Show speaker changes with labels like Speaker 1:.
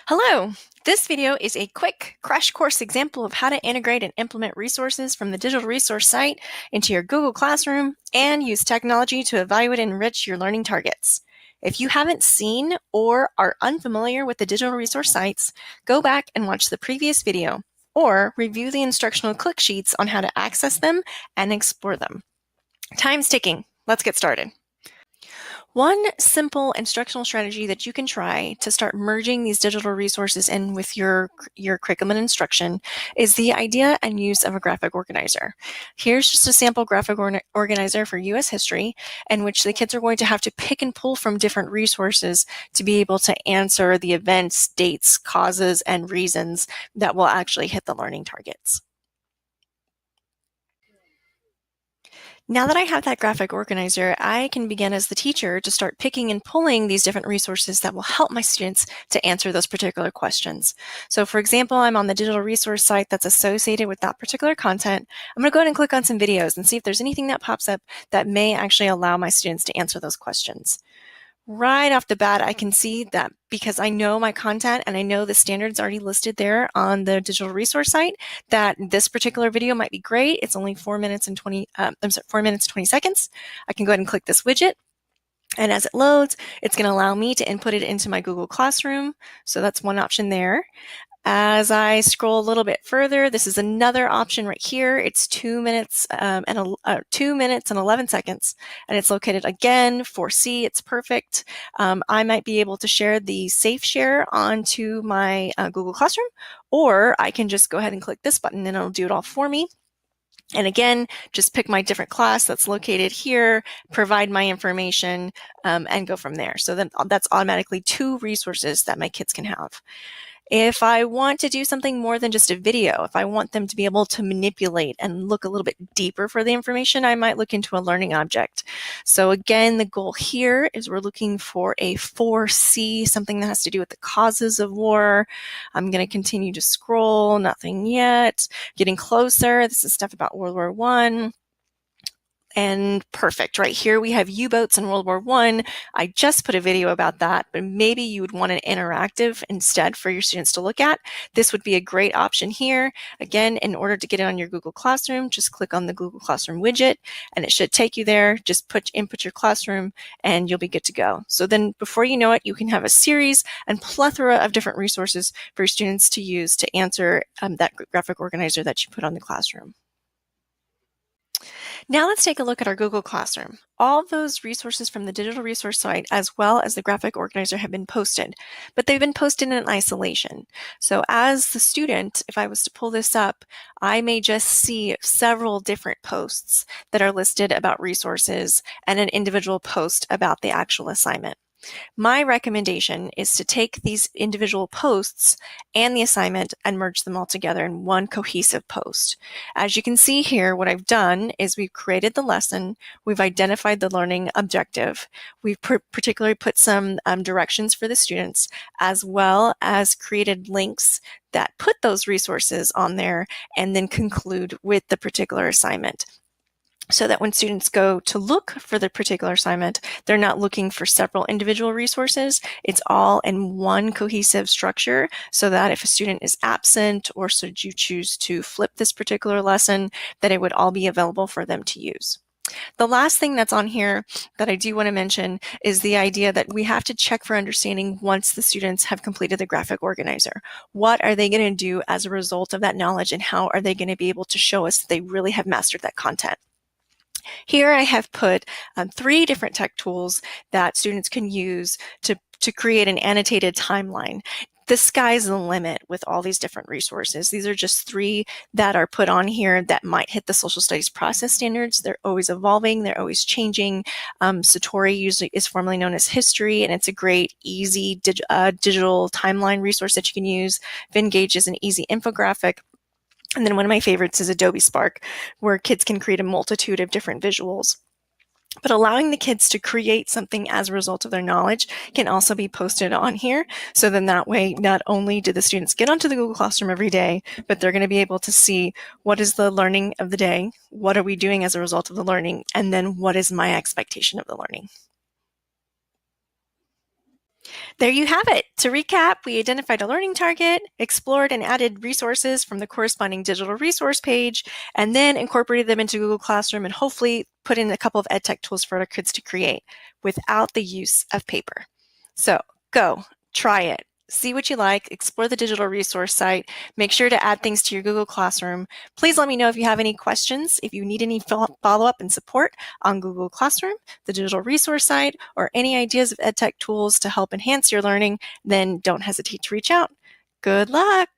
Speaker 1: Hello! This video is a quick crash course example of how to integrate and implement resources from the digital resource site into your Google Classroom and use technology to evaluate and enrich your learning targets. If you haven't seen or are unfamiliar with the digital resource sites, go back and watch the previous video or review the instructional click sheets on how to access them and explore them. Time's ticking. Let's get started. One simple instructional strategy that you can try to start merging these digital resources in with your curriculum and instruction is the idea and use of a graphic organizer. Here's just a sample graphic organizer for U.S. history, in which the kids are going to have to pick and pull from different resources to be able to answer the events, dates, causes, and reasons that will actually hit the learning targets. Now that I have that graphic organizer, I can begin as the teacher to start picking and pulling these different resources that will help my students to answer those particular questions. So for example, I'm on the digital resource site that's associated with that particular content. I'm going to go ahead and click on some videos and see if there's anything that pops up that may actually allow my students to answer those questions. Right off the bat, I can see that because I know my content and I know the standards already listed there on the digital resource site, that this particular video might be great. It's only 4 minutes and 20 seconds. I can go ahead and click this widget. And as it loads, it's going to allow me to input it into my Google Classroom. So that's one option there. As I scroll a little bit further, this is another option right here. It's 2 minutes and 11 seconds, and it's located again for C. It's perfect. I might be able to share the safe share onto my Google Classroom, or I can just go ahead and click this button and it'll do it all for me. And again, just pick my different class that's located here, provide my information, and go from there. So then that's automatically 2 resources that my kids can have. If I want to do something more than just a video, if I want them to be able to manipulate and look a little bit deeper for the information, I might look into a learning object. So again, the goal here is we're looking for a 4C, something that has to do with the causes of war. I'm going to continue to scroll, nothing yet. Getting closer, this is stuff about World War I. And perfect, right here we have U-boats in World War I. I just put a video about that, but maybe you would want an interactive instead for your students to look at. This would be a great option here. Again, in order to get it on your Google Classroom, just click on the Google Classroom widget and it should take you there. Just input your classroom and you'll be good to go. So then before you know it, you can have a series and plethora of different resources for your students to use to answer that graphic organizer that you put on the classroom. Now let's take a look at our Google Classroom. All those resources from the digital resource site as well as the graphic organizer have been posted, but they've been posted in isolation. So as the student, if I was to pull this up, I may just see several different posts that are listed about resources and an individual post about the actual assignment. My recommendation is to take these individual posts and the assignment and merge them all together in one cohesive post. As you can see here, what I've done is we've created the lesson, we've identified the learning objective, we've particularly put some directions for the students, as well as created links that put those resources on there and then conclude with the particular assignment, so that when students go to look for the particular assignment, they're not looking for several individual resources. It's all in one cohesive structure, so that if a student is absent or should you choose to flip this particular lesson, that it would all be available for them to use. The last thing that's on here that I do want to mention is the idea that we have to check for understanding once the students have completed the graphic organizer. What are they going to do as a result of that knowledge, and how are they going to be able to show us that they really have mastered that content? Here I have put 3 different tech tools that students can use to create an annotated timeline. The sky's the limit with all these different resources. These are just 3 that are put on here that might hit the social studies process standards. They're always evolving, they're always changing. Satori usually is formerly known as history, and it's a great, easy digital timeline resource that you can use. Vengage is an easy infographic. And then one of my favorites is Adobe Spark, where kids can create a multitude of different visuals. But allowing the kids to create something as a result of their knowledge can also be posted on here. So then that way, not only do the students get onto the Google Classroom every day, but they're going to be able to see what is the learning of the day, what are we doing as a result of the learning, and then what is my expectation of the learning. There you have it. To recap, we identified a learning target, explored and added resources from the corresponding digital resource page, and then incorporated them into Google Classroom and hopefully put in a couple of EdTech tools for our kids to create without the use of paper. So go, try it. See what you like, explore the digital resource site, make sure to add things to your Google Classroom. Please let me know if you have any questions, if you need any follow-up and support on Google Classroom, the digital resource site, or any ideas of EdTech tools to help enhance your learning, then don't hesitate to reach out. Good luck!